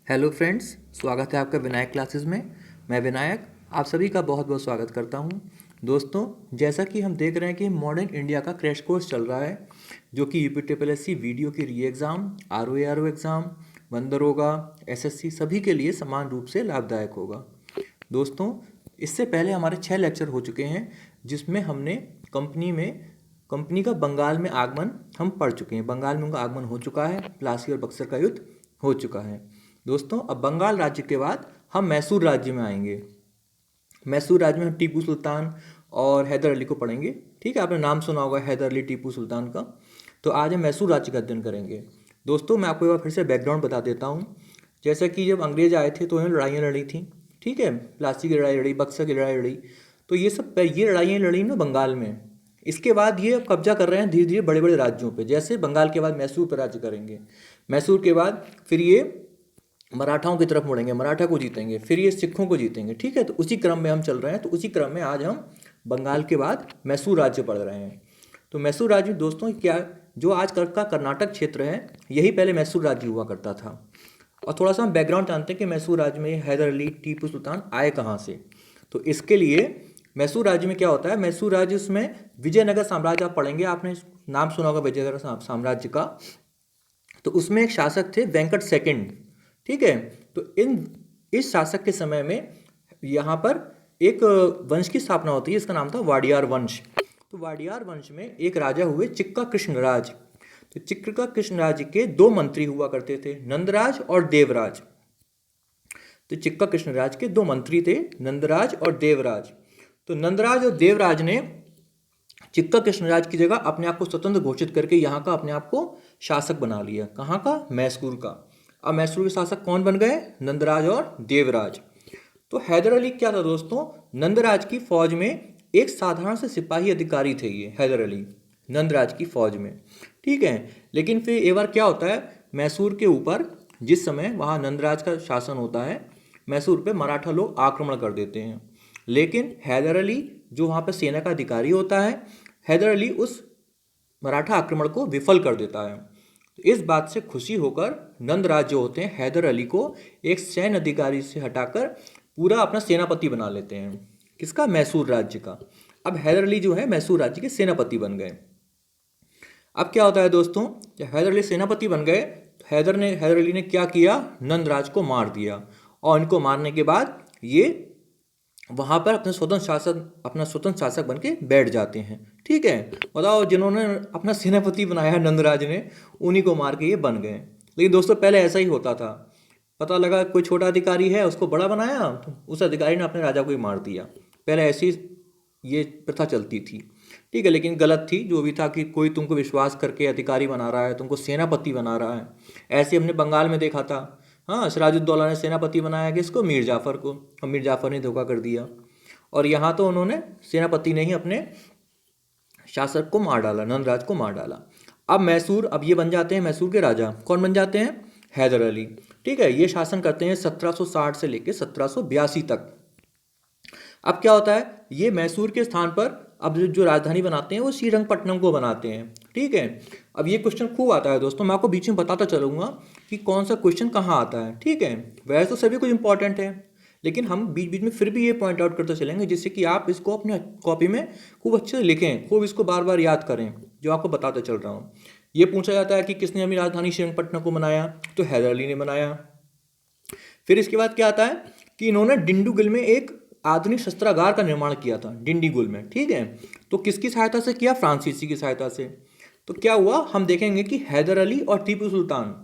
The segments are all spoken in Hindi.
हेलो फ्रेंड्स, स्वागत है आपका विनायक क्लासेस में। मैं विनायक आप सभी का बहुत बहुत स्वागत करता हूं। दोस्तों, जैसा कि हम देख रहे हैं कि मॉडर्न इंडिया का क्रैश कोर्स चल रहा है, जो कि यूपीटीपीएससी वीडियो की री एग्ज़ाम, आरओ एग्ज़ाम, दरोगा, एसएससी सभी के लिए समान रूप से लाभदायक होगा। दोस्तों, इससे पहले हमारे 6 लेक्चर हो चुके हैं, जिसमें हमने कंपनी का बंगाल में आगमन हम पढ़ चुके हैं। बंगाल में उनका आगमन हो चुका है, प्लासी और बक्सर का युद्ध हो चुका है। दोस्तों, अब बंगाल राज्य के बाद हम मैसूर राज्य में आएंगे। मैसूर राज्य में हम टीपू सुल्तान और हैदर अली को पढ़ेंगे। ठीक है, आपने नाम सुना होगा हैदर अली, टीपू सुल्तान का। तो आज हम मैसूर राज्य का अध्ययन करेंगे। दोस्तों, मैं आपको एक बार फिर से बैकग्राउंड बता देता हूँ। जैसा कि जब अंग्रेज आए थे तो इन्होंने लड़ाइयाँ लड़ी थी। ठीक है, प्लासी की लड़ाई लड़ी, बक्सर की लड़ाई लड़ी। तो ये लड़ाइयाँ लड़ी ना बंगाल में। इसके बाद ये अब कब्जा कर रहे हैं धीरे धीरे बड़े बड़े राज्यों पे। जैसे बंगाल के बाद मैसूर पर राज्य करेंगे, मैसूर के बाद फिर ये मराठाओं की तरफ मुड़ेंगे, मराठा को जीतेंगे, फिर ये सिखों को जीतेंगे। ठीक है, तो उसी क्रम में हम चल रहे हैं। तो उसी क्रम में आज हम बंगाल के बाद मैसूर राज्य पढ़ रहे हैं। तो मैसूर राज्य दोस्तों क्या, जो आज का कर्नाटक क्षेत्र है, यही पहले मैसूर राज्य हुआ करता था। और थोड़ा सा हम बैकग्राउंड जानते हैं कि मैसूर राज्य में हैदर अली, टीपू सुल्तान आए कहाँ से। तो इसके लिए मैसूर राज्य में क्या होता है, मैसूर राज्य उसमें विजयनगर साम्राज्य आप पढ़ेंगे, आपने नाम सुना होगा विजयनगर साम्राज्य का। तो उसमें एक शासक थे वेंकट सेकंड। ठीक है, तो इस शासक के समय में यहाँ पर एक वंश की स्थापना होती है, इसका नाम था वाडियार वंश। तो वाडियार वंश में एक राजा हुए चिक्का कृष्णराज। तो चिक्का कृष्णराज के 2 मंत्री हुआ करते थे, नंदराज और देवराज। तो चिक्का कृष्णराज के 2 मंत्री थे, नंदराज और देवराज। तो नंदराज और देवराज ने चिक्का कृष्णराज की जगह अपने आप को स्वतंत्र घोषित करके यहाँ का अपने आप को शासक बना लिया। कहाँ का? मैसूर का। अब मैसूर के शासक कौन बन गए? नंदराज और देवराज। तो हैदर अली क्या था दोस्तों, नंदराज की फौज में एक साधारण से सिपाही अधिकारी थे ये हैदर अली, नंदराज की फौज में। ठीक है, लेकिन फिर एक बार क्या होता है, मैसूर के ऊपर जिस समय वहाँ नंदराज का शासन होता है, मैसूर पे मराठा लोग आक्रमण कर देते हैं। लेकिन हैदर अली जो वहाँ पर सेना का अधिकारी होता है, हैदर अली उस मराठा आक्रमण को विफल कर देता है। तो इस बात से खुशी होकर नंदराज जो होते हैं हैदर अली को एक सैन्य अधिकारी से हटाकर पूरा अपना सेनापति बना लेते हैं। किसका? मैसूर राज्य का। अब हैदर अली जो है मैसूर राज्य के सेनापति बन गए। अब क्या होता है दोस्तों, जब हैदर अली सेनापति बन गए तो हैदर अली ने क्या किया, नंदराज को मार दिया। और इनको मारने के बाद ये वहाँ पर अपना स्वतंत्र शासक बन के बैठ जाते हैं। ठीक है, बताओ, जिन्होंने अपना सेनापति बनाया नंदराज ने, उन्हीं को मार के ये बन गए। लेकिन दोस्तों पहले ऐसा ही होता था, पता लगा कोई छोटा अधिकारी है, उसको बड़ा बनाया, तो उस अधिकारी ने अपने राजा को ही मार दिया। पहले ऐसी ये प्रथा चलती थी। ठीक है, लेकिन गलत थी जो भी था, कि कोई तुमको विश्वास करके अधिकारी बना रहा है, तुमको सेनापति बना रहा है। ऐसे हमने बंगाल में देखा था। हाँ, सिराजुद्दौला ने सेनापति बनाया किसको? मीर जाफ़र को, और मीर जाफ़र ने धोखा कर दिया। और यहाँ तो उन्होंने सेनापति ने ही अपने शासक को मार डाला, नंदराज को मार डाला। अब ये बन जाते हैं मैसूर के राजा। कौन बन जाते हैं? हैदर अली। ठीक है, ये शासन करते हैं 1760 से लेकर 1782 तक। अब क्या होता है, ये मैसूर के स्थान पर अब जो राजधानी बनाते हैं वो श्रीरंगपट्टनम को बनाते हैं। ठीक है, अब ये क्वेश्चन खूब आता है दोस्तों, मैं आपको बीच में बताता चलूंगा कि कौन सा क्वेश्चन कहाँ आता है। ठीक है, वैसे तो सभी कुछ इंपॉर्टेंट है, लेकिन हम बीच बीच में फिर भी ये पॉइंट आउट करते चलेंगे, जिससे कि आप इसको अपने कॉपी में खूब अच्छे से लिखें, खूब इसको बार बार याद करें, जो आपको बताता चल रहा हूँ। ये पूछा जाता है कि किसने अपनी राजधानी श्रीरंगपट्टनम को बनाया, तो हैदर अली ने बनाया। फिर इसके बाद क्या आता है कि इन्होंने डिंडीगुल में एक आधुनिक शस्त्रागार का निर्माण किया था, डिंडीगुल में। ठीक है, तो किसकी सहायता से किया? फ्रांसीसी की सहायता से। तो क्या हुआ, हम देखेंगे कि हैदर अली और टीपू सुल्तान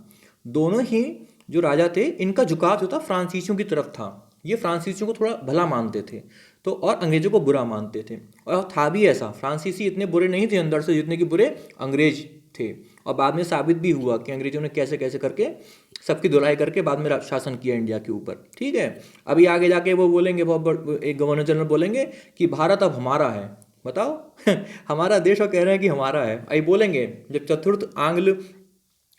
दोनों ही जो राजा थे, इनका झुकाव जो था फ्रांसीसियों की तरफ था। ये फ्रांसीसियों को थोड़ा भला मानते थे, तो और अंग्रेजों को बुरा मानते थे। और था भी ऐसा, फ्रांसीसी इतने बुरे नहीं थे अंदर से जितने कि बुरे अंग्रेज थे। और बाद में साबित भी हुआ कि अंग्रेजों ने कैसे कैसे करके सबकी धुलाई करके बाद में शासन किया इंडिया के ऊपर। ठीक है, अभी आगे जाके वो बोलेंगे, एक गवर्नर जनरल बोलेंगे कि भारत अब हमारा है। बताओ हमारा देश, और कह रहे हैं कि हमारा है। अभी बोलेंगे जब चतुर्थ आंग्ल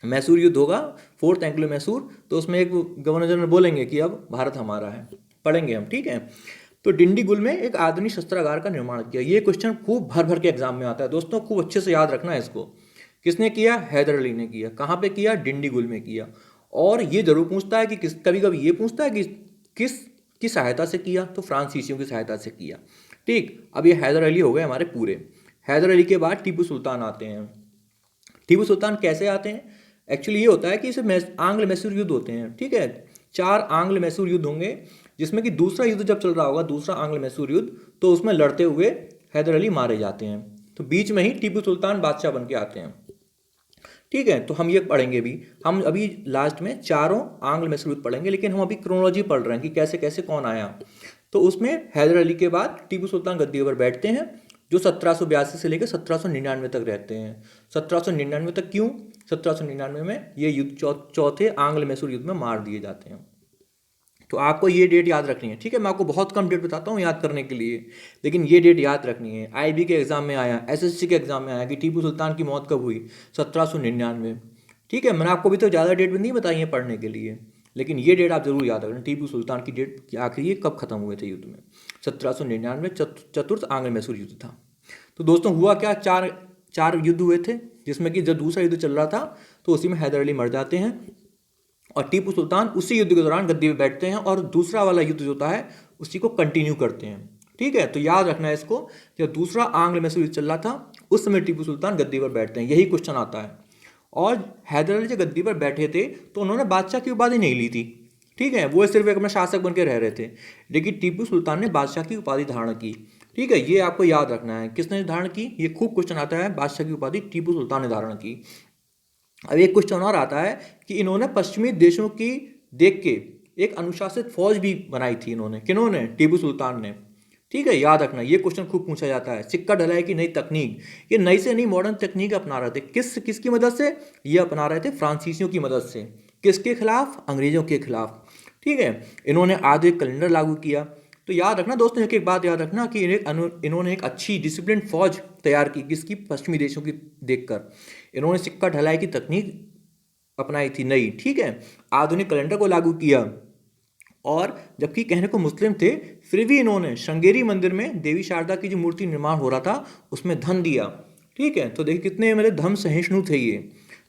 मैसूर युद्ध होगा, 4th एंग्लो मैसूर, तो उसमें एक गवर्नर जनरल बोलेंगे कि अब भारत हमारा है। पढ़ेंगे हम। ठीक है, तो डिंडीगुल में एक आधुनिक शस्त्रागार का निर्माण किया। ये क्वेश्चन खूब भर भर के एग्जाम में आता है दोस्तों, खूब अच्छे से याद रखना है इसको। किसने किया? हैदर अली ने किया। कहाँ पे किया? डिंडीगुल में किया। और ये जरूर पूछता है कि कभी कभी ये पूछता है कि किस की सहायता से किया, तो फ्रांसीसियों की सहायता से किया। ठीक, अब ये हैदर अली हो गए हमारे पूरे। हैदर अली के बाद टीपू सुल्तान आते हैं। टीपू सुल्तान कैसे आते हैं? एक्चुअली ये होता है कि इसे आंग्ल मैसूर युद्ध होते हैं। ठीक है, 4 आंग्ल मैसूर युद्ध होंगे, जिसमें कि दूसरा युद्ध जब चल रहा होगा, दूसरा आंग्ल मैसूर युद्ध, तो उसमें लड़ते हुए हैदर अली मारे जाते हैं। तो बीच में ही टीपू सुल्तान बादशाह बन के आते हैं। ठीक है, तो हम ये पढ़ेंगे भी। हम अभी लास्ट में चारों आंग्ल मैसूर युद्ध पढ़ेंगे, लेकिन हम अभी क्रोनोलॉजी पढ़ रहे हैं कि कैसे कैसे कौन आया। तो उसमें हैदर अली के बाद टीपू सुल्तान गद्दी पर बैठते हैं, जो 1782 से लेकर 1799 तक रहते हैं। 1799 तक क्यों? 1799 में ये युद्ध चौथे आंग्ल मैसूर युद्ध में मार दिए जाते हैं। तो आपको ये डेट याद रखनी है। ठीक है, मैं आपको बहुत कम डेट बताता हूँ याद करने के लिए, लेकिन ये डेट याद रखनी है। आईबी के एग्जाम में आया, एसएससी के एग्जाम में आया कि टीपू सुल्तान की मौत कब हुई? 1799। ठीक है, मैंने आपको भी तो ज़्यादा डेट भी नहीं बताई है पढ़ने के लिए, लेकिन ये डेट आप जरूर याद रखना, टीपू सुल्तान की डेट आखिर ये कब खत्म हुए थे युद्ध में। 1799 चतुर्थ आंग्ल मैसूर युद्ध था। तो दोस्तों हुआ क्या, चार चार युद्ध हुए थे, जिसमें कि जब दूसरा युद्ध चल रहा था तो उसी में हैदर अली मर जाते हैं और टीपू सुल्तान उसी युद्ध के दौरान गद्दी पे बैठते हैं और दूसरा वाला युद्ध जो होता है उसी को कंटिन्यू करते हैं। ठीक है, तो याद रखना है इसको, जब दूसरा आंग्ल मैसूर युद्ध चल रहा था उस समय टीपू सुल्तान गद्दी पर बैठते हैं, यही क्वेश्चन आता है। और हैदर अली जब गद्दी पर बैठे थे तो उन्होंने बादशाह की उपाधि नहीं ली थी। ठीक है, वो सिर्फ एक अपना शासक बन के रह रहे थे, लेकिन टीपू सुल्तान ने बादशाह की उपाधि धारण की। ठीक है, ये आपको याद रखना है, किसने धारण की, ये खूब क्वेश्चन आता है। बादशाह की उपाधि टीपू सुल्तान ने धारण की। अब एक क्वेश्चन और आता है कि इन्होंने पश्चिमी देशों की देख के एक अनुशासित फौज भी बनाई थी। इन्होंने, किन्होंने? टीपू सुल्तान ने। ठीक है, याद रखना, ये क्वेश्चन खूब पूछा जाता है। सिक्का ढलाई की नई तकनीक, ये नई से नई मॉडर्न तकनीक अपना रहे थे। किसकी मदद से ये अपना रहे थे? फ्रांसीसियों की मदद से। किसके खिलाफ? अंग्रेजों के खिलाफ। ठीक है, इन्होंने आधुनिक कैलेंडर लागू किया। तो याद रखना दोस्तों, एक बात याद रखना कि इन्होंने एक अच्छी डिसिप्लिन फौज तैयार की। किसकी? पश्चिमी देशों की देखकर। इन्होंने सिक्का ढलाई की तकनीक अपनाई थी नई। ठीक है, आधुनिक कैलेंडर को लागू किया, और जबकि कहने को मुस्लिम थे फिर भी इन्होंने श्रृंगेरी मंदिर में देवी शारदा की जो मूर्ति निर्माण हो रहा था उसमें धन दिया। ठीक है, तो देखिए कितने मेरे धर्म सहिष्णु थे ये।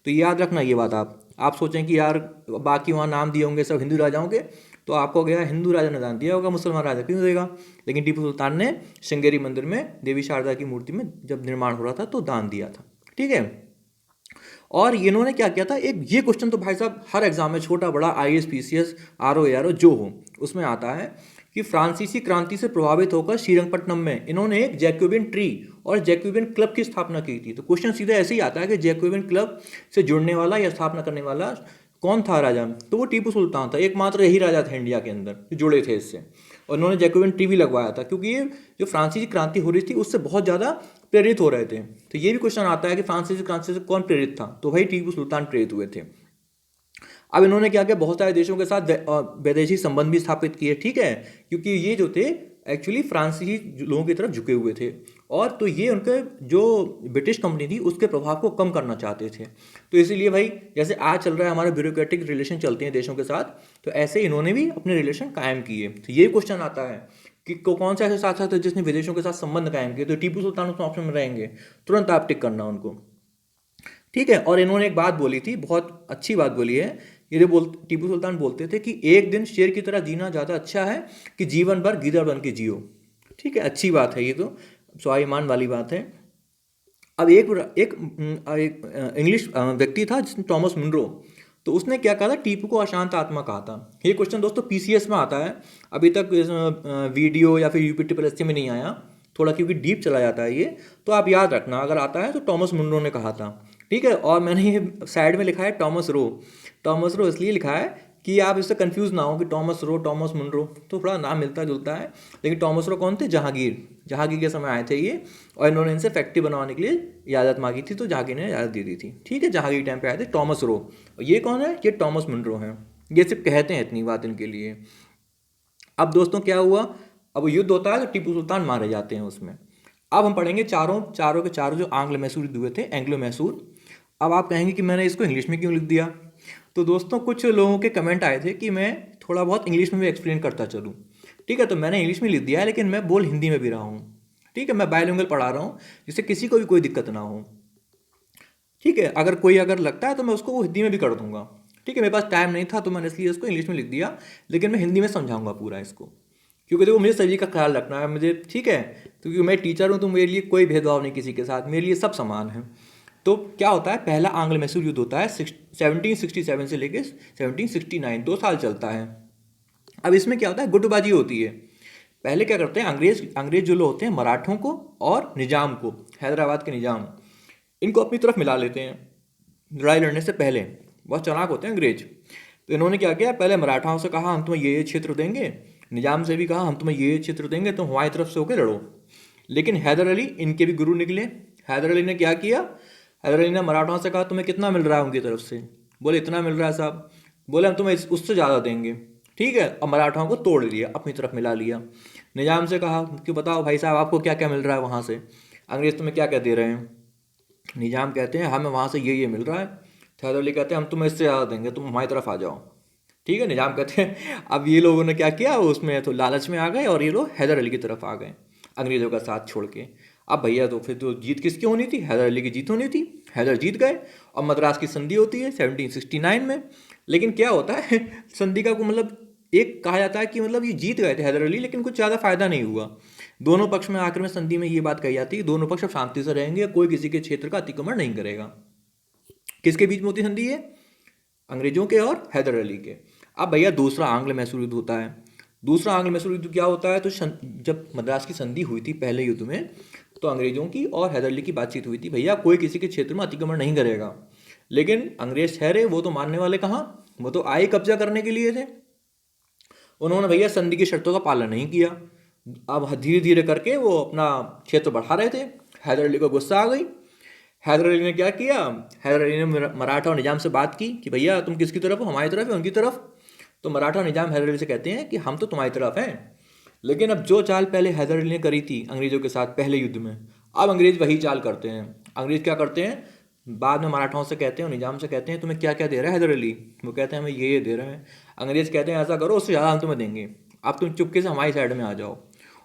तो याद रखना ये बात। आप सोचें कि यार बाकी वहाँ नाम दिए होंगे सब हिंदू राजाओं के, तो आपको गया हिंदू राजा ने दान दिया होगा, मुसलमान राजा क्यों देगा? लेकिन टीपू सुल्तान ने श्रृंगेरी मंदिर में देवी शारदा की मूर्ति में जब निर्माण हो रहा था तो दान दिया था। ठीक है, और इन्होंने क्या किया था, एक ये क्वेश्चन तो भाई साहब हर एग्जाम में, छोटा बड़ा, आईएएस पीसीएस आरओ एआरओ जो हो, उसमें आता है कि फ्रांसीसी क्रांति से प्रभावित होकर श्रीरंगपट्टनम में इन्होंने एक जैकोबिन ट्री और जैकोबिन क्लब की स्थापना की थी। तो क्वेश्चन सीधा ऐसे ही आता है कि जैकोबिन क्लब से जुड़ने वाला या स्थापना करने वाला कौन था राजा? तो वो टीपू सुल्तान था, एकमात्र यही राजा था इंडिया के अंदर जो जुड़े थे इससे। और इन्होंने जैकोबिन ट्री भी लगवाया था, क्योंकि ये जो फ्रांसीसी क्रांति हो रही थी उससे बहुत ज़्यादा प्रेरित हो रहे थे। तो ये भी क्वेश्चन आता है कि फ्रांसीसी क्रांति से कौन प्रेरित था? तो भाई टीपू सुल्तान प्रेरित हुए थे। अब इन्होंने क्या किया, बहुत सारे देशों के साथ वैदेशिक संबंध भी स्थापित किए। ठीक है, क्योंकि ये जो थे एक्चुअली फ्रांसीसी लोगों की तरफ झुके हुए थे, और तो ये उनके जो ब्रिटिश कंपनी थी उसके प्रभाव को कम करना चाहते थे। तो इसीलिए भाई जैसे आज चल रहा है हमारे ब्यूरोक्रेटिक रिलेशन चलते हैं देशों के साथ, तो ऐसे इन्होंने भी अपने रिलेशन कायम किए। तो ये क्वेश्चन आता है कि कौन सा ऐसे शासक था जिसने विदेशों के साथ संबंध कायम किए? तो टीपू सुल्तान उसमें ऑप्शन में रहेंगे, तुरंत आप टिक करना उनको। ठीक है, और इन्होंने एक बात बोली थी, बहुत अच्छी बात बोली है। टीपू सुल्तान बोलते थे कि एक दिन शेर की तरह जीना ज़्यादा अच्छा है कि जीवन भर गीदड़ बन के जियो। ठीक है, अच्छी बात है ये, तो स्वाभिमान वाली बात है। अब एक इंग्लिश व्यक्ति था जिसने टॉमस मुनरो, तो उसने क्या कहा था, टीपू को अशांत आत्मा कहा था। ये क्वेश्चन दोस्तों पीसीएस में आता है, अभी तक वीडियो या फिर यूपीटीपीएससी में नहीं आया, थोड़ा क्योंकि डीप चला जाता है ये। तो आप याद रखना, अगर आता है तो टॉमस मुनरो ने कहा था। ठीक है, और मैंने ये साइड में लिखा है टॉमस रो। टॉमस रो इसलिए लिखा है कि आप इससे कंफ्यूज ना हो कि टॉमस रो टॉमस मुनरो, तो थोड़ा नाम मिलता जुलता है। लेकिन टॉमस रो कौन थे? जहांगीर के समय आए थे ये, और इन्होंने इनसे फैक्ट्री बनवाने के लिए इजाज़त मांगी थी, तो जहांगीर ने इजाज़त दे दी थी। ठीक है, जहांगीर टाइम पे आए थे टॉमस रो। और ये कौन है? ये टॉमस मुनरो हैं। ये सिर्फ कहते हैं इतनी बात इनके लिए। अब दोस्तों क्या हुआ, अब युद्ध होता है तो टीपू सुल्तान मारे जाते हैं उसमें। अब हम पढ़ेंगे चारों के चारों जो आंग्ल मैसूर युद्ध हुए थे, एंग्लो मैसूर। अब आप कहेंगे कि मैंने इसको इंग्लिश में क्यों लिख दिया? तो दोस्तों कुछ लोगों के कमेंट आए थे कि मैं थोड़ा बहुत इंग्लिश में भी एक्सप्लेन करता चलूँ। ठीक है, तो मैंने इंग्लिश में लिख दिया है, लेकिन मैं बोल हिंदी में भी रहा हूँ। ठीक है, मैं बायलिंगुअल पढ़ा रहा हूँ, जिससे किसी को भी कोई दिक्कत ना हो। ठीक है, अगर लगता है तो मैं उसको वो हिंदी में भी कर दूंगा। ठीक है, मेरे पास टाइम नहीं था तो मैंने इसलिए इसको इंग्लिश में लिख दिया, लेकिन मैं हिंदी में समझाऊंगा पूरा इसको, क्योंकि देखो मुझे सभी का ख्याल रखना है मुझे, ठीक है। तो क्योंकि मैं टीचर हूँ तो मेरे लिए कोई भेदभाव नहीं किसी के साथ, मेरे लिए सब समान है। तो क्या होता है, पहला आंग्ल मैसूर युद्ध होता है 1767 से लेकर 1769, 2 साल चलता है। अब इसमें क्या होता है, गुटबाजी होती है। पहले क्या करते हैं, अंग्रेज अंग्रेज जो लोग होते हैं मराठों को और निजाम को, हैदराबाद के निजाम, इनको अपनी तरफ मिला लेते हैं लड़ाई लड़ने से पहले। बहुत चालाक होते हैं अंग्रेज। तो इन्होंने क्या किया, पहले मराठाओं से कहा हम तुम्हें ये क्षेत्र देंगे, निजाम से भी कहा हम तुम्हें ये क्षेत्र देंगे, तुम हमारी तरफ से होकर लड़ो। लेकिन हैदर अली इनके भी गुरु निकले। हैदर अली ने क्या किया, हैदर अली ने मराठाओं से कहा तुम्हें कितना मिल रहा है उनकी तरफ से, बोले इतना मिल रहा है साहब, बोले हम तुम्हें उससे ज़्यादा देंगे, ठीक है। और मराठाओं को तोड़ लिया, अपनी तरफ मिला लिया। निजाम से कहा कि बताओ भाई साहब आपको क्या क्या मिल रहा है वहाँ से, अंग्रेज तुम्हें क्या क्या दे रहे हैं। निजाम कहते हैं हमें वहाँ से ये मिल रहा है। हैदर अली कहते हैं हम तुम्हें इससे ज़्यादा देंगे, तुम हमारी तरफ आ जाओ, ठीक है। निजाम कहते हैं, अब ये लोगों ने क्या किया, उसमें तो लालच में आ गए और ये लोग हैदर अली की तरफ आ गए अंग्रेज़ों का साथ छोड़ के। अब भैया तो फिर तो जीत किसकी होनी थी, हैदर अली की जीत होनी थी। हैदर जीत गए और मद्रास की संधि होती है 1769 में। लेकिन क्या होता है संधि का को मतलब एक कहा जाता है कि मतलब ये जीत गए थे हैदर अली, लेकिन कुछ ज़्यादा फायदा नहीं हुआ। दोनों पक्ष में आखिर में संधि में ये बात कही जाती है दोनों पक्ष अब शांति से रहेंगे, कोई किसी के क्षेत्र का अतिक्रमण नहीं करेगा। किसके बीच में होती संधि है, अंग्रेजों के और हैदर अली के। अब भैया दूसरा आंग्ल मैसूर युद्ध होता है। दूसरा आंग्ल मैसूर युद्ध क्या होता है, तो जब मद्रास की संधि हुई थी पहले युद्ध में, तो अंग्रेजों की और हैदर अली की बातचीत हुई थी, भैया कोई किसी के क्षेत्र में अतिक्रमण नहीं करेगा। लेकिन अंग्रेज ठहरे, वो तो मानने वाले कहाँ, वो तो आए कब्जा करने के लिए थे। उन्होंने भैया संधि की शर्तों का पालन नहीं किया। अब धीरे धीरे करके वो अपना क्षेत्र बढ़ा रहे थे। हैदर अली को गुस्सा आ गई। हैदर अली ने क्या किया, हैदर अली ने मराठा और निजाम से बात की कि भैया तुम किसकी तरफ हो, हमारी तरफ है उनकी तरफ। तो मराठा और निजाम हैदर अली से कहते हैं कि हम तो तुम्हारी तरफ हैं। लेकिन अब जो चाल पहले हैदर अली ने करी थी अंग्रेजों के साथ पहले युद्ध में, अब अंग्रेज वही चाल करते हैं। अंग्रेज क्या करते हैं, बाद में मराठाओं से कहते हैं और निजाम से कहते हैं तुम्हें क्या क्या दे रहा है हैदर अली। वो कहते हैं हमें ये दे रहे हैं। अंग्रेज कहते हैं ऐसा करो उससे ज़्यादा हम तुम्हें देंगे, अब तुम चुपके से हमारी साइड में आ जाओ।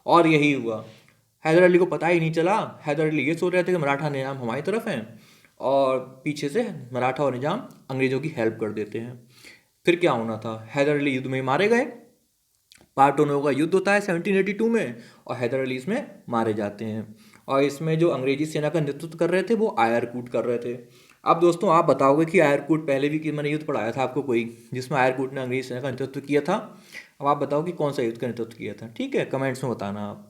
और यही हुआ। हैदर अली को पता ही नहीं चला। हैदर अली ये सोच रहे थे कि मराठा निजाम हमारी तरफ हैं और पीछे से मराठा और निजाम अंग्रेजों की हेल्प कर देते हैं। फिर क्या होना था, हैदर अली युद्ध में मारे गए। पार्टोनो का युद्ध होता है 1782 में और हैदर अली इसमें मारे जाते हैं। और इसमें जो अंग्रेजी सेना का नेतृत्व कर रहे थे वो आयरकूट कर रहे थे। अब दोस्तों आप बताओगे कि आयरकूट पहले भी कि मैंने युद्ध पढ़ाया था आपको कोई जिसमें आयरकूट ने अंग्रेजी सेना का नेतृत्व किया था। अब आप बताओ कि कौन सा युद्ध का नेतृत्व किया था, ठीक है, कमेंट्स में बताना आप।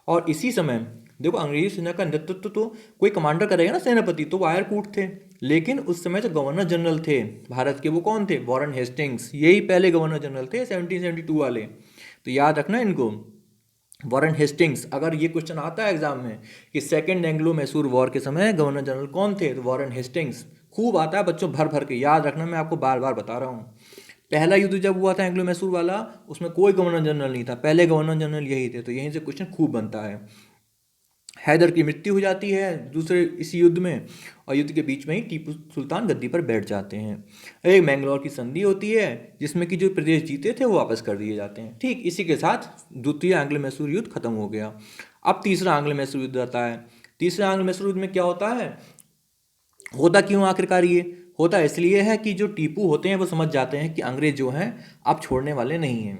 और इसी समय देखो अंग्रेजी सेना का नेतृत्व तो कोई कमांडर करेगा ना, सेनापति, तो वो आयरकूट थे। लेकिन उस समय जो गवर्नर जनरल थे भारत के वो कौन थे, वॉरेन हेस्टिंग्स, यही पहले गवर्नर जनरल थे 1772 वाले। तो याद रखना इनको, वॉरेन हेस्टिंग्स। अगर ये क्वेश्चन आता है एग्जाम में कि सेकेंड एंग्लो मैसूर वॉर के समय गवर्नर जनरल कौन थे, तो वॉरेन हेस्टिंग्स। खूब आता है बच्चों, भर भर के याद रखना, मैं आपको बार बार बता रहा हूँ। पहला युद्ध जब हुआ था एंग्लो मैसूर वाला, उसमें कोई गवर्नर जनरल नहीं था, पहले गवर्नर जनरल यही थे। तो यहीं से क्वेश्चन खूब बनता है। हैदर की मृत्यु हो जाती है दूसरे इस युद्ध में और युद्ध के बीच में ही टीपू सुल्तान गद्दी पर बैठ जाते हैं। एक मैंगलोर की संधि होती है जिसमें कि जो प्रदेश जीते थे वो वापस कर दिए जाते हैं। ठीक इसी के साथ द्वितीय आंग्ल मैसूर युद्ध खत्म हो गया। अब तीसरा आंग्ल मैसूर युद्ध आता है। तीसरे आंग्ल मैसूर युद्ध में क्या होता है, होता क्यों आखिरकार ये होता इसलिए है कि जो टीपू होते हैं वो समझ जाते हैं कि अंग्रेज जो हैं अब छोड़ने वाले नहीं हैं।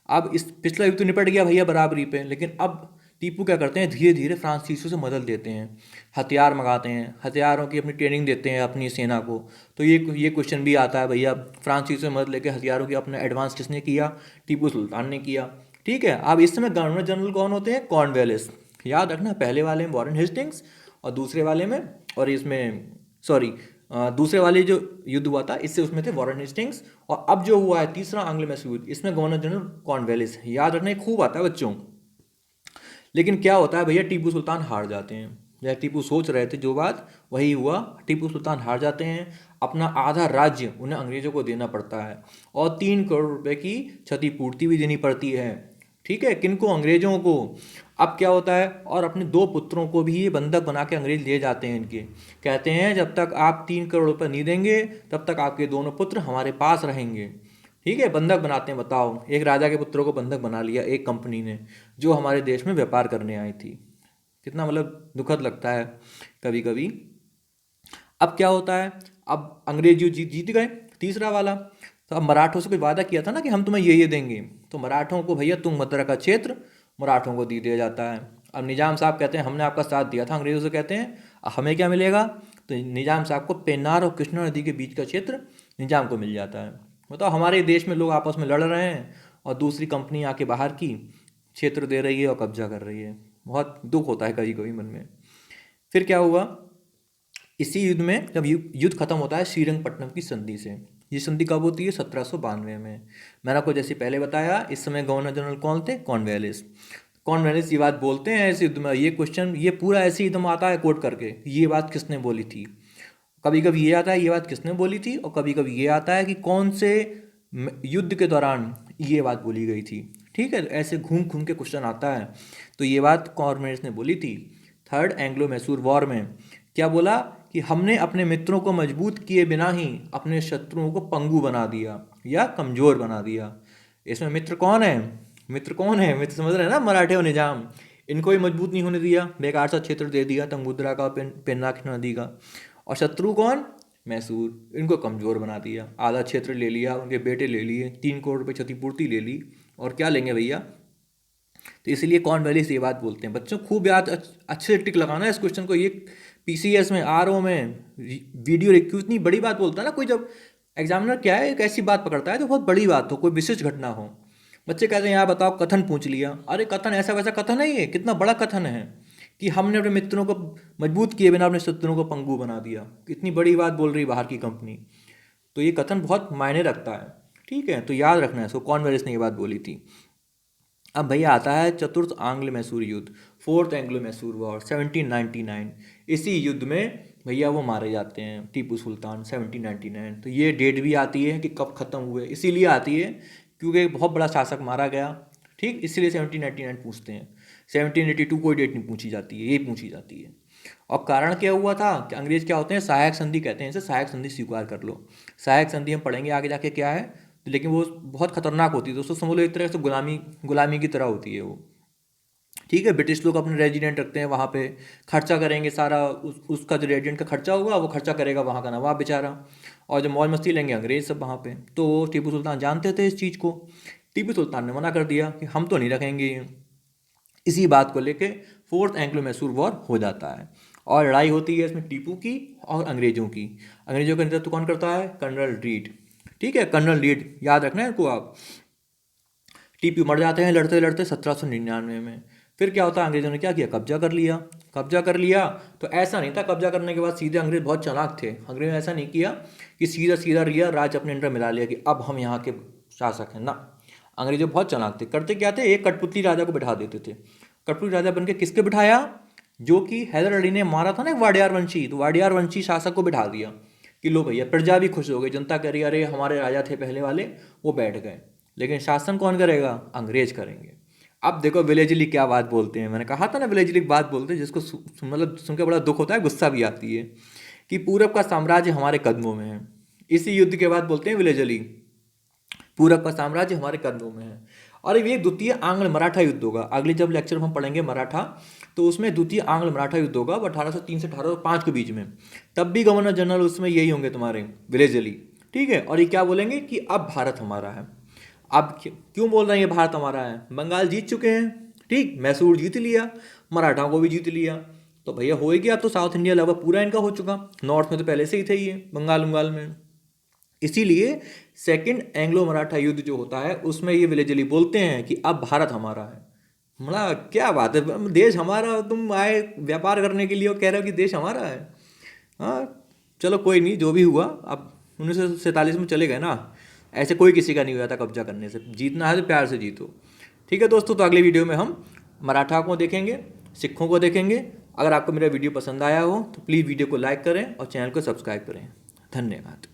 अब इस पिछला युद्ध तो निपट गया भैया बराबरी पे, लेकिन अब टीपू क्या करते हैं, धीरे धीरे फ्रांसीसियों से मदद लेते हैं, हथियार मंगाते हैं, हथियारों की अपनी ट्रेनिंग देते हैं अपनी सेना को। तो ये क्वेश्चन भी आता है भैया, फ्रांसीसियों से मदद लेकर हथियारों की अपना एडवांस किसने किया, टीपू सुल्तान ने किया। ठीक है, अब इस समय गवर्नर जनरल कौन होते हैं, कॉर्नवालिस। याद रखना, पहले वाले में वॉरेन हेस्टिंग्स और दूसरे वाले में, और इसमें सॉरी दूसरे वाले जो युद्ध हुआ था इससे उसमें थे वॉरेन हेस्टिंग्स। और अब जो हुआ है तीसरा आंग्लो मैसूर युद्ध, इसमें गवर्नर जनरल कॉर्नवालिस। याद रखना, खूब आता है बच्चों। लेकिन क्या होता है भैया, टीपू सुल्तान हार जाते हैं। जैसे टीपू सोच रहे थे जो बात वही हुआ, टीपू सुल्तान हार जाते हैं। अपना आधा राज्य उन्हें अंग्रेजों को देना पड़ता है और 3 करोड़ रुपए की क्षतिपूर्ति भी देनी पड़ती है। ठीक है, किनको, अंग्रेजों को। अब क्या होता है, और अपने 2 पुत्रों को भी ये बंधक बना के अंग्रेज ले जाते हैं इनके। कहते हैं जब तक आप 3 करोड़ रुपये नहीं देंगे तब तक आपके दोनों पुत्र हमारे पास रहेंगे। ठीक है, बंधक बनाते हैं। बताओ, एक राजा के पुत्रों को बंधक बना लिया एक कंपनी ने जो हमारे देश में व्यापार करने आई थी। कितना मतलब दुखद लगता है कभी कभी। अब क्या होता है, अब अंग्रेज जीत जीत गए, तीसरा वाला, तो अब मराठों से कोई वादा किया था ना कि हम तुम्हें ये देंगे, तो मराठों को भैया तुंगभद्रा का क्षेत्र मराठों को दे दिया जाता है। अब निजाम साहब कहते हैं हमने आपका साथ दिया था अंग्रेज़ों से, कहते हैं हमें क्या मिलेगा, तो निजाम साहब को पेन्नार और कृष्णा नदी के बीच का क्षेत्र निजाम को मिल जाता है। बताओ, हमारे देश में लोग आपस में लड़ रहे हैं और दूसरी कंपनी आके बाहर की क्षेत्र दे रही है और कब्जा कर रही है। बहुत दुख होता है कभी कभी मन में। फिर क्या हुआ, इसी युद्ध में जब युद्ध खत्म होता है श्रीरंगपट्टनम की संधि से। ये संधि कब होती है, 1792 में। मैंने आपको जैसे पहले बताया, इस समय गवर्नर जनरल कौन थे, कॉर्नवालिस। कॉर्नवालिस ये बात बोलते हैं ऐसे युद्ध में, ये क्वेश्चन ये पूरा ऐसे ही एकदम आता है कोट करके, ये बात किसने बोली थी। कभी कभी ये आता है ये बात किसने बोली थी, और कभी कभी ये आता है कि कौन से युद्ध के दौरान ये बात बोली गई थी। ठीक है, ऐसे घूम घूम के क्वेश्चन आता है। तो ये बात कॉर्नवालिस ने बोली थी। थर्ड एंग्लो मैसूर वॉर में क्या बोला कि हमने अपने मित्रों को मजबूत किए बिना ही अपने शत्रुओं को पंगु बना दिया या कमज़ोर बना दिया। इसमें मित्र कौन है, मित्र कौन है, मित्र समझ रहे हैं ना, मराठे और निजाम। इनको भी मजबूत नहीं होने दिया, बेकार सा क्षेत्र दे दिया तुंगभद्रा का, पेन्नार कृष्णा नदी का। और शत्रु कौन, मैसूर, इनको कमज़ोर बना दिया, आधा क्षेत्र ले लिया, उनके बेटे ले लिए, 3 करोड़ रुपये क्षतिपूर्ति ले ली, और क्या लेंगे भैया। तो इसलिए कॉर्नवालिस ये बात बोलते हैं। बच्चों खूब याद अच्छे से टिक लगाना है इस क्वेश्चन को। ये पीसीएस में, आरओ में, वीडियो रिक्यू, इतनी बड़ी बात बोलता है ना कोई, जब एग्जामिनर क्या है एक ऐसी बात पकड़ता है जो बहुत बड़ी बात हो, कोई विशेष घटना हो। बच्चे कहते हैं यहाँ बताओ कथन पूछ लिया, अरे कथन ऐसा वैसा कथन है, ये कितना बड़ा कथन है कि हमने अपने मित्रों को मजबूत किए बिना अपने शत्रुओं को पंगु बना दिया। इतनी बड़ी बात बोल रही बाहर की कंपनी, तो ये कथन बहुत मायने रखता है। ठीक है, तो याद रखना है इसको, कॉर्नवालिस ने ये बात बोली थी। अब भैया आता है चतुर्थ आंग्ल मैसूर युद्ध, फोर्थ एंग्लो मैसूर वॉर 1799। इसी युद्ध में भैया वो मारे जाते हैं टीपू सुल्तान 1799। तो ये डेट भी आती है कि कब ख़त्म हुए, इसीलिए आती है क्योंकि बहुत बड़ा शासक मारा गया। ठीक, इसीलिए 1799 पूछते हैं। 1782 कोई डेट नहीं पूछी जाती है, यही पूछी जाती है। और कारण क्या हुआ था कि अंग्रेज क्या होते हैं, सहायक संधि कहते हैं इसे, सहायक संधि स्वीकार कर लो। सहायक संधि हम पढ़ेंगे आगे जाके क्या है, लेकिन वो बहुत खतरनाक होती है दोस्तों, समझ लो एक तरह से गुलामी की तरह होती है वो। ठीक है, ब्रिटिश लोग अपने रेजिडेंट रखते हैं वहाँ पे, खर्चा करेंगे सारा, उसका जो रेजिडेंट का खर्चा होगा वो खर्चा करेगा वहाँ का नवाब बेचारा, और जो मौज मस्ती लेंगे अंग्रेज सब वहाँ पे। तो टीपू सुल्तान जानते थे इस चीज़ को, टीपू सुल्तान ने मना कर दिया कि हम तो नहीं रखेंगे ये। इसी बात को लेके फोर्थ एंग्लो मैसूर वॉर हो जाता है, और लड़ाई होती है इसमें टीपू की और अंग्रेजों की। अंग्रेजों का नेतृत्व कौन करता है, कर्नल रीड। ठीक है, कर्नल रीड याद रखना है इनको आप। टीपू मर जाते हैं लड़ते लड़ते 1799 में। फिर क्या होता है, अंग्रेजों ने क्या किया, कब्जा कर लिया। कब्जा कर लिया तो ऐसा नहीं था कब्जा करने के बाद सीधे, अंग्रेज बहुत चालाक थे, अंग्रेज ने ऐसा नहीं किया कि सीधा सीधा लिया राज अपने अंडर मिला लिया कि अब हम यहाँ के शासक हैं ना। अंग्रेजों बहुत चालाक थे, करते क्या थे, एक कठपुतली राजा को बिठा देते थे। कठपुतली राजा बन के किसके बिठाया, जो कि हैदर अली ने मारा था ना एक वाडियार वंशी, तो वाडियार वंशी शासक को बिठा दिया कि लो भैया, प्रजा भी खुश हो गई, जनता कह रही अरे हमारे राजा थे पहले वाले, वो बैठ गए। लेकिन शासन कौन करेगा, अंग्रेज करेंगे। अब देखो विलेजली क्या बात बोलते हैं, मैंने कहा था ना विलेजली बात बोलते हैं जिसको मतलब सुन के बड़ा दुख होता है, गुस्सा भी आती है कि पूरब का साम्राज्य हमारे कदमों में है। इसी युद्ध के बाद बोलते हैं विलेजली, पूरब का साम्राज्य हमारे कदमों में है। और ये द्वितीय आंग्ल मराठा युद्ध होगा, अगले जब लेक्चर में हम पढ़ेंगे मराठा, तो उसमें द्वितीय आंग्ल मराठा युद्ध होगा 1803 से 1805 के बीच में। तब भी गवर्नर जनरल उसमें यही होंगे तुम्हारे, विलेजली। ठीक है, और ये क्या बोलेंगे कि अब भारत हमारा है। अब क्यों बोल रहे हैं ये भारत हमारा है, बंगाल जीत चुके हैं, ठीक, मैसूर जीत लिया, मराठा को भी जीत लिया, तो भैया हो ही गया, तो साउथ इंडिया लगभग पूरा इनका हो चुका। नॉर्थ में तो पहले से ही थे ये, बंगाल में। इसीलिए सेकंड एंग्लो मराठा युद्ध जो होता है उसमें ये विलेजली बोलते हैं कि अब भारत हमारा है। मतलब क्या बात है, देश हमारा, तुम आए व्यापार करने के लिए और कह रहे हो कि देश हमारा है। हाँ चलो कोई नहीं, जो भी हुआ, अब 1947 में चले गए ना, ऐसे कोई किसी का नहीं हुआ था कब्जा करने से। जीतना है तो प्यार से जीतो। ठीक है दोस्तों, तो अगले वीडियो में हम मराठा को देखेंगे, सिखों को देखेंगे। अगर आपको मेरा वीडियो पसंद आया हो तो प्लीज़ वीडियो को लाइक करें और चैनल को सब्सक्राइब करें। धन्यवाद।